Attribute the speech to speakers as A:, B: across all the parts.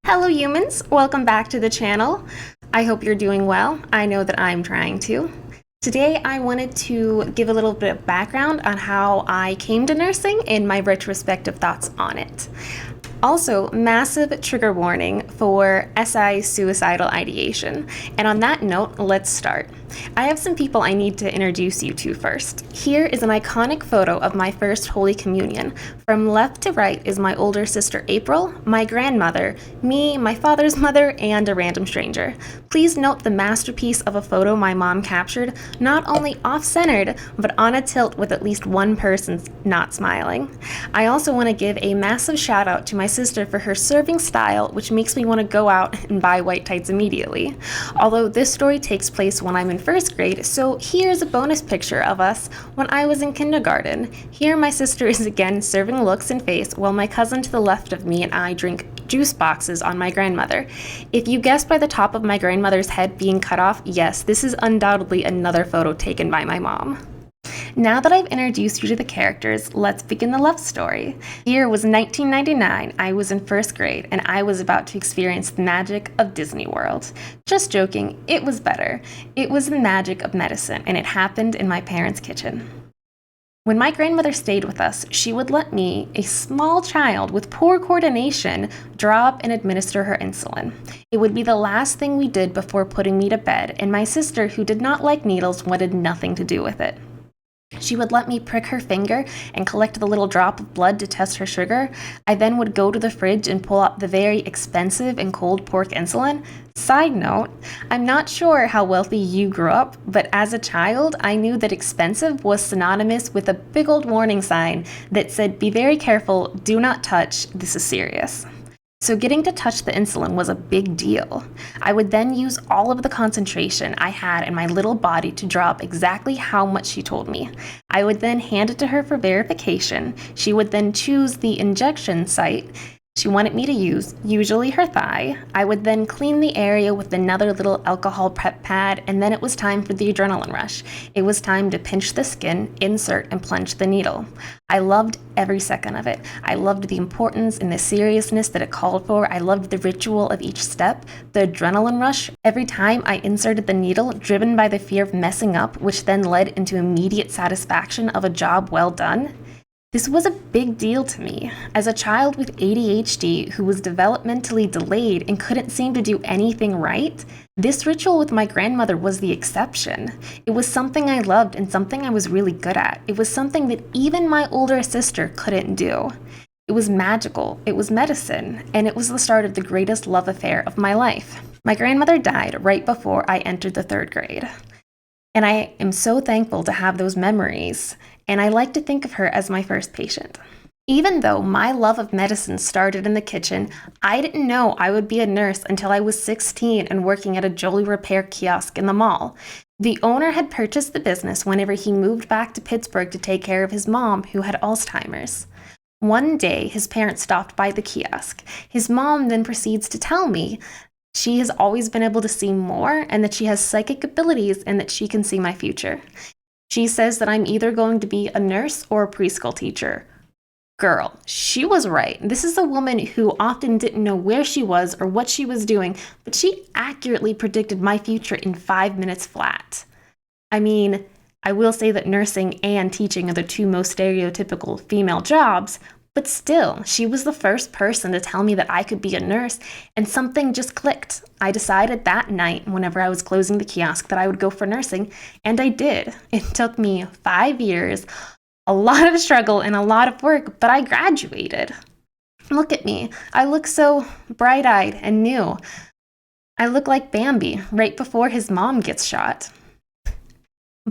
A: Hello humans, welcome back to the channel. I hope you're doing well. I know that I'm trying to. Today I wanted to give a little bit of background on how I came to nursing and my retrospective thoughts on it. Also, massive trigger warning for SI suicidal ideation. And on that note, let's start. I have some people I need to introduce you to first. Here is an iconic photo of my first Holy Communion. From left to right is my older sister April, my grandmother, me, my father's mother, and a random stranger. Please note the masterpiece of a photo my mom captured, not only off-centered, but on a tilt with at least one person not smiling. I also want to give a massive shout out to my sister for her serving style, which makes me want to go out and buy white tights immediately. Although this story takes place when I'm in first grade, so here's a bonus picture of us when I was in kindergarten. Here my sister is again serving looks and face, while my cousin to the left of me and I drink juice boxes on my grandmother. If you guessed by the top of my grandmother's head being cut off, yes, this is undoubtedly another photo taken by my mom. Now that I've introduced you to the characters, let's begin the love story. The year was 1999, I was in first grade, and I was about to experience the magic of Disney World. Just joking, it was better. It was the magic of medicine, and it happened in my parents' kitchen. When my grandmother stayed with us, she would let me, a small child with poor coordination, draw up and administer her insulin. It would be the last thing we did before putting me to bed, and my sister, who did not like needles, wanted nothing to do with it. She would let me prick her finger and collect the little drop of blood to test her sugar. I then would go to the fridge and pull out the very expensive and cold pork insulin. Side note, I'm not sure how wealthy you grew up, but as a child, I knew that expensive was synonymous with a big old warning sign that said, "Be very careful, do not touch, this is serious." So getting to touch the insulin was a big deal. I would then use all of the concentration I had in my little body to draw up exactly how much she told me. I would then hand it to her for verification. She would then choose the injection site she wanted me to use, usually her thigh. I would then clean the area with another little alcohol prep pad, and then it was time for the adrenaline rush. It was time to pinch the skin, insert, and plunge the needle. I loved every second of it. I loved the importance and the seriousness that it called for. I loved the ritual of each step, the adrenaline rush. Every time I inserted the needle, driven by the fear of messing up, which then led into immediate satisfaction of a job well done. This was a big deal to me. As a child with ADHD who was developmentally delayed and couldn't seem to do anything right, this ritual with my grandmother was the exception. It was something I loved and something I was really good at. It was something that even my older sister couldn't do. It was magical, it was medicine, and it was the start of the greatest love affair of my life. My grandmother died right before I entered the third grade. And I am so thankful to have those memories, and I like to think of her as my first patient. Even though my love of medicine started in the kitchen, I didn't know I would be a nurse until I was 16 and working at a Jolly Repair kiosk in the mall. The owner had purchased the business whenever he moved back to Pittsburgh to take care of his mom, who had Alzheimer's. One day, his parents stopped by the kiosk. His mom then proceeds to tell me she has always been able to see more, and that she has psychic abilities, and that she can see my future. She says that I'm either going to be a nurse or a preschool teacher. Girl, she was right. This is a woman who often didn't know where she was or what she was doing, but she accurately predicted my future in 5 minutes flat. I mean, I will say that nursing and teaching are the two most stereotypical female jobs, but still, she was the first person to tell me that I could be a nurse, and something just clicked. I decided that night, whenever I was closing the kiosk, that I would go for nursing, and I did. It took me 5 years, a lot of struggle, and a lot of work, but I graduated. Look at me. I look so bright-eyed and new. I look like Bambi right before his mom gets shot.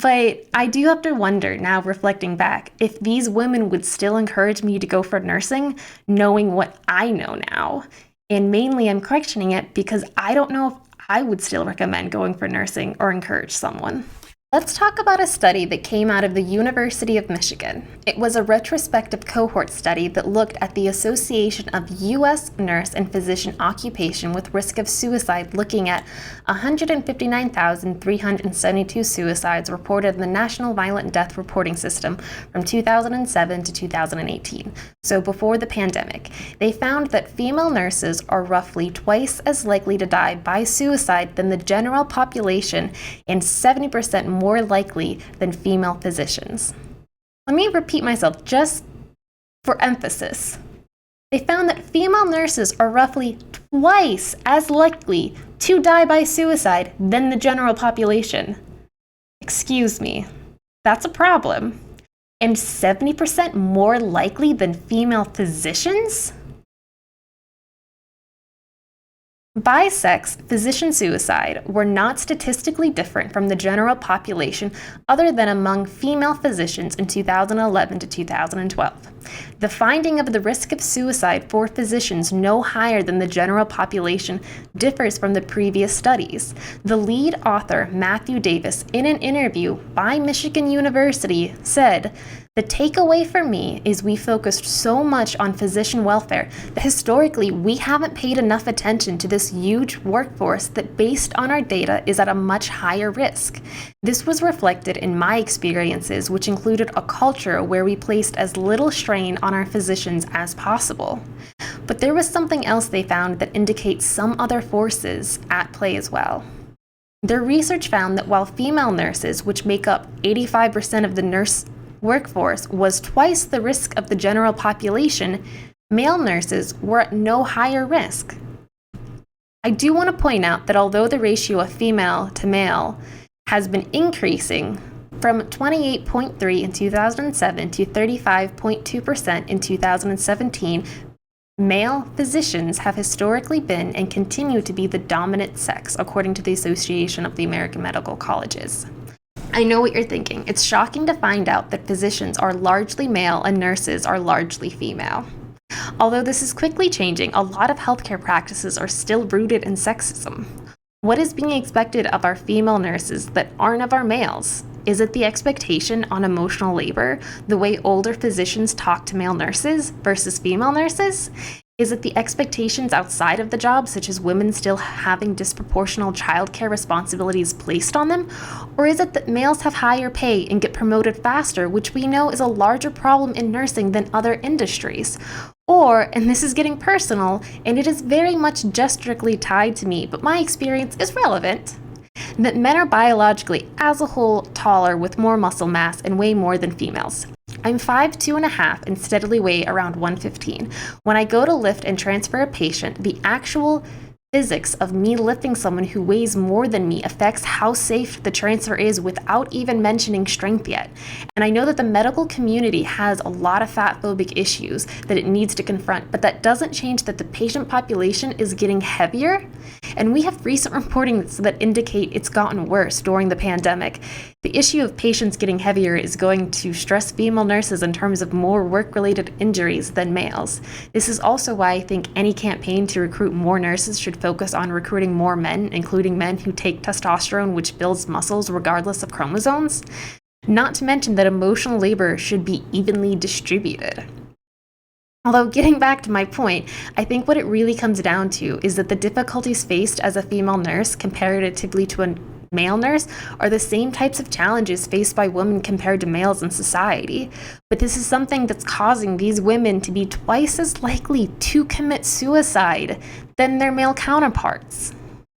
A: But I do have to wonder now, reflecting back, if these women would still encourage me to go for nursing, knowing what I know now. And mainly I'm questioning it because I don't know if I would still recommend going for nursing or encourage someone. Let's talk about a study that came out of the University of Michigan. It was a retrospective cohort study that looked at the association of U.S. nurse and physician occupation with risk of suicide, looking at 159,372 suicides reported in the National Violent Death Reporting System from 2007 to 2018, so before the pandemic. They found that female nurses are roughly twice as likely to die by suicide than the general population and 70% more likely than female physicians. Let me repeat myself just for emphasis. They found that female nurses are roughly twice as likely to die by suicide than the general population. Excuse me, that's a problem. And 70% more likely than female physicians? By sex, physician suicide were not statistically different from the general population other than among female physicians in 2011 to 2012. The finding of the risk of suicide for physicians no higher than the general population differs from the previous studies. The lead author, Matthew Davis, in an interview by Michigan University, said, "The takeaway for me is we focused so much on physician welfare that historically we haven't paid enough attention to this huge workforce that, based on our data, is at a much higher risk. This was reflected in my experiences, which included a culture where we placed as little strain on our physicians as possible." But there was something else they found that indicates some other forces at play as well. Their research found that while female nurses, which make up 85% of the nurse workforce, was twice the risk of the general population, male nurses were at no higher risk. I do want to point out that although the ratio of female to male has been increasing from 28.3 in 2007 to 35.2% in 2017, male physicians have historically been and continue to be the dominant sex, according to the Association of the American Medical Colleges. I know what you're thinking. It's shocking to find out that physicians are largely male and nurses are largely female. Although this is quickly changing, a lot of healthcare practices are still rooted in sexism. What is being expected of our female nurses that aren't of our males? Is it the expectation on emotional labor, the way older physicians talk to male nurses versus female nurses? Is it the expectations outside of the job, such as women still having disproportional childcare responsibilities placed on them? Or is it that males have higher pay and get promoted faster, which we know is a larger problem in nursing than other industries? Or, and this is getting personal, and it is very much just strictly tied to me, but my experience is relevant, that men are biologically, as a whole, taller with more muscle mass and weigh more than females. I'm 5'2.5" and steadily weigh around 115. When I go to lift and transfer a patient, the actual physics of me lifting someone who weighs more than me affects how safe the transfer is without even mentioning strength yet. And I know that the medical community has a lot of fat-phobic issues that it needs to confront, but that doesn't change that the patient population is getting heavier. And we have recent reportings that indicate it's gotten worse during the pandemic. The issue of patients getting heavier is going to stress female nurses in terms of more work-related injuries than males. This is also why I think any campaign to recruit more nurses should focus on recruiting more men, including men who take testosterone, which builds muscles regardless of chromosomes. Not to mention that emotional labor should be evenly distributed. Although, getting back to my point, I think what it really comes down to is that the difficulties faced as a female nurse comparatively to a male nurse are the same types of challenges faced by women compared to males in society. But this is something that's causing these women to be twice as likely to commit suicide than their male counterparts.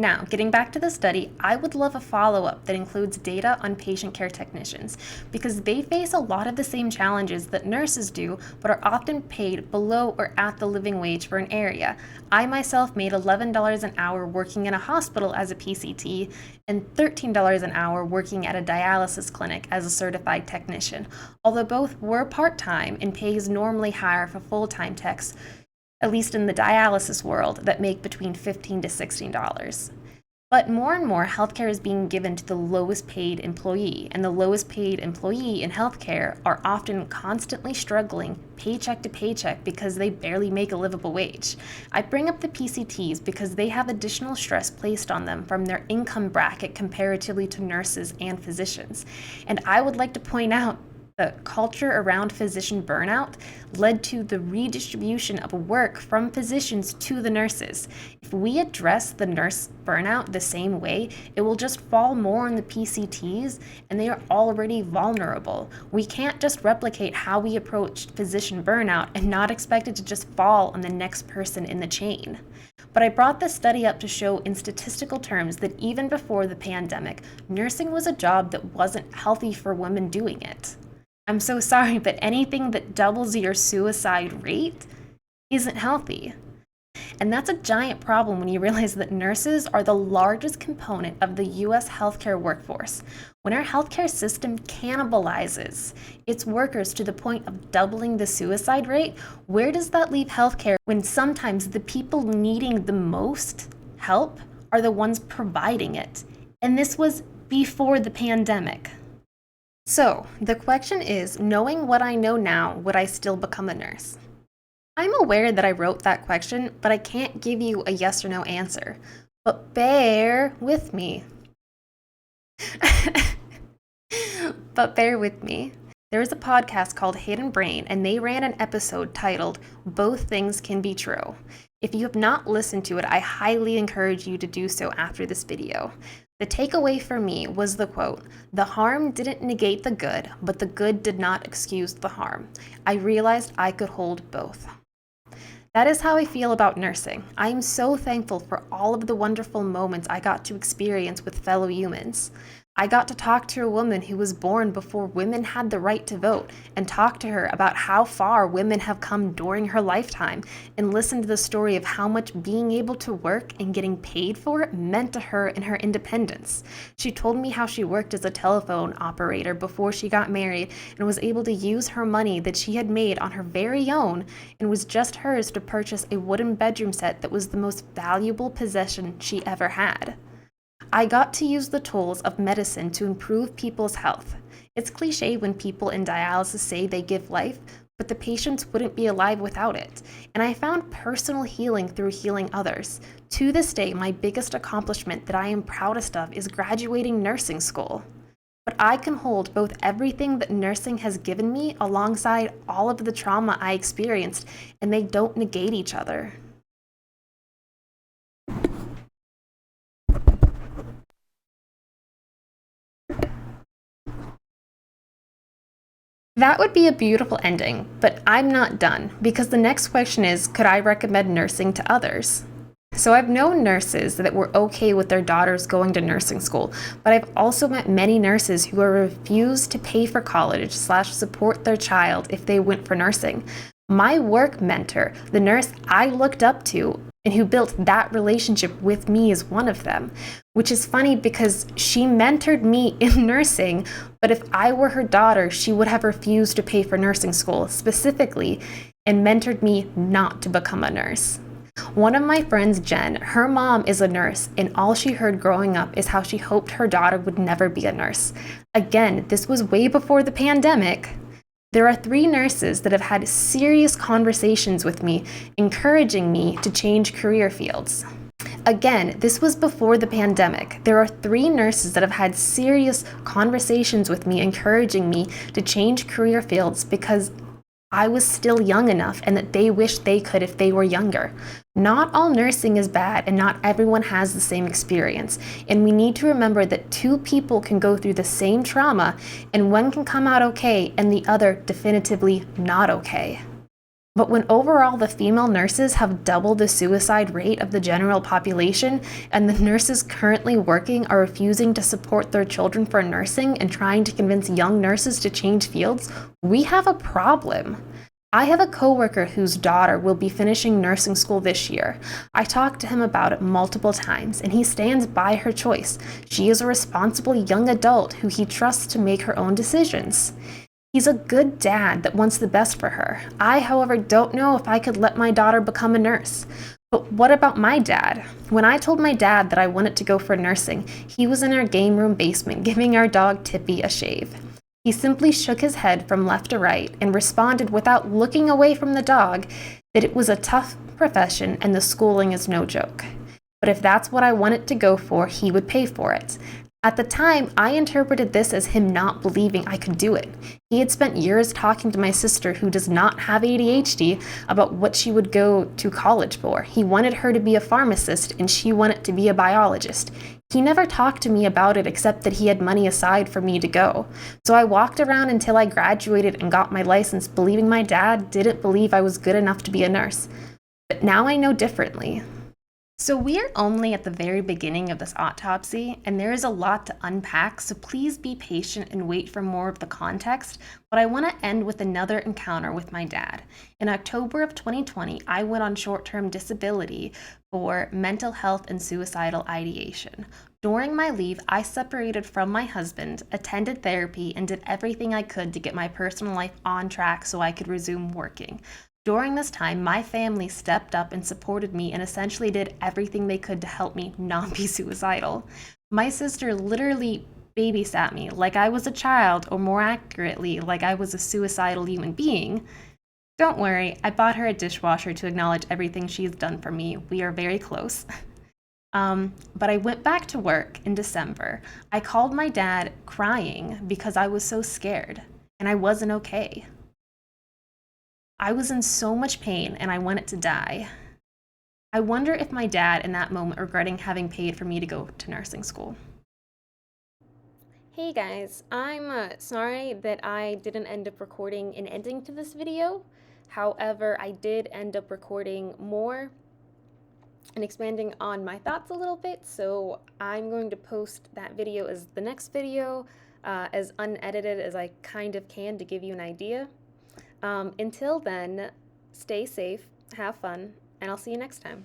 A: Now, getting back to the study, I would love a follow-up that includes data on patient care technicians, because they face a lot of the same challenges that nurses do, but are often paid below or at the living wage for an area. I myself made $11 an hour working in a hospital as a PCT, and $13 an hour working at a dialysis clinic as a certified technician, although both were part-time and pay is normally higher for full-time techs, at least in the dialysis world, that make between $15 to $16. But more and more healthcare is being given to the lowest paid employee, and the lowest paid employee in healthcare are often constantly struggling paycheck to paycheck because they barely make a livable wage. I bring up the PCTs because they have additional stress placed on them from their income bracket comparatively to nurses and physicians. And I would like to point out the culture around physician burnout led to the redistribution of work from physicians to the nurses. If we address the nurse burnout the same way, it will just fall more on the PCTs, and they are already vulnerable. We can't just replicate how we approached physician burnout and not expect it to just fall on the next person in the chain. But I brought this study up to show in statistical terms that even before the pandemic, nursing was a job that wasn't healthy for women doing it. I'm so sorry, but anything that doubles your suicide rate isn't healthy. And that's a giant problem when you realize that nurses are the largest component of the US healthcare workforce. When our healthcare system cannibalizes its workers to the point of doubling the suicide rate, where does that leave healthcare when sometimes the people needing the most help are the ones providing it? And this was before the pandemic. So, the question is, knowing what I know now, would I still become a nurse? I'm aware that I wrote that question, but I can't give you a yes or no answer. But bear with me. There is a podcast called Hidden Brain, and they ran an episode titled, Both Things Can Be True. If you have not listened to it, I highly encourage you to do so after this video. The takeaway for me was the quote, "The harm didn't negate the good, but the good did not excuse the harm. I realized I could hold both." That is how I feel about nursing. I am so thankful for all of the wonderful moments I got to experience with fellow humans. I got to talk to a woman who was born before women had the right to vote and talk to her about how far women have come during her lifetime and listen to the story of how much being able to work and getting paid for it meant to her and her independence. She told me how she worked as a telephone operator before she got married and was able to use her money that she had made on her very own and was just hers to purchase a wooden bedroom set that was the most valuable possession she ever had. I got to use the tools of medicine to improve people's health. It's cliche when people in dialysis say they give life, but the patients wouldn't be alive without it. And I found personal healing through healing others. To this day, my biggest accomplishment that I am proudest of is graduating nursing school. But I can hold both everything that nursing has given me alongside all of the trauma I experienced, and they don't negate each other. That would be a beautiful ending, but I'm not done, because the next question is, could I recommend nursing to others? So I've known nurses that were okay with their daughters going to nursing school, but I've also met many nurses who have refused to pay for college / support their child if they went for nursing. My work mentor, the nurse I looked up to and who built that relationship with me, is one of them, which is funny because she mentored me in nursing, but if I were her daughter, she would have refused to pay for nursing school specifically and mentored me not to become a nurse. One of my friends, Jen, her mom is a nurse, and all she heard growing up is how she hoped her daughter would never be a nurse. Again, this was way before the pandemic. There are 3 nurses that have had serious conversations with me, encouraging me to change career fields. Again, this was before the pandemic. There are 3 nurses that have had serious conversations with me, encouraging me to change career fields because I was still young enough and that they wished they could if they were younger. Not all nursing is bad and not everyone has the same experience. And we need to remember that 2 people can go through the same trauma and one can come out okay and the other definitively not okay. But when overall the female nurses have double the suicide rate of the general population, and the nurses currently working are refusing to support their children for nursing and trying to convince young nurses to change fields, we have a problem. I have a coworker whose daughter will be finishing nursing school this year. I talked to him about it multiple times, and he stands by her choice. She is a responsible young adult who he trusts to make her own decisions. He's a good dad that wants the best for her. I, however, don't know if I could let my daughter become a nurse. But what about my dad? When I told my dad that I wanted to go for nursing, he was in our game room basement giving our dog Tippy a shave. He simply shook his head from left to right and responded without looking away from the dog that it was a tough profession and the schooling is no joke. But if that's what I wanted to go for, he would pay for it. At the time, I interpreted this as him not believing I could do it. He had spent years talking to my sister, who does not have ADHD, about what she would go to college for. He wanted her to be a pharmacist, and she wanted to be a biologist. He never talked to me about it except that he had money aside for me to go. So I walked around until I graduated and got my license, believing my dad didn't believe I was good enough to be a nurse. But now I know differently. So we are only at the very beginning of this autopsy, and there is a lot to unpack, so please be patient and wait for more of the context. But I want to end with another encounter with my dad. In October of 2020, I went on short-term disability for mental health and suicidal ideation. During my leave, I separated from my husband, attended therapy, and did everything I could to get my personal life on track so I could resume working. During this time, my family stepped up and supported me and essentially did everything they could to help me not be suicidal. My sister literally babysat me like I was a child, or more accurately, like I was a suicidal human being. Don't worry, I bought her a dishwasher to acknowledge everything she's done for me. We are very close. But I went back to work in December. I called my dad crying because I was so scared and I wasn't okay. I was in so much pain and I wanted to die. I wonder if my dad in that moment regretting having paid for me to go to nursing school. Hey guys, I'm sorry that I didn't end up recording an ending to this video. However, I did end up recording more and expanding on my thoughts a little bit, so I'm going to post that video as the next video, as unedited as I kind of can to give you an idea. Until then, stay safe, have fun, and I'll see you next time.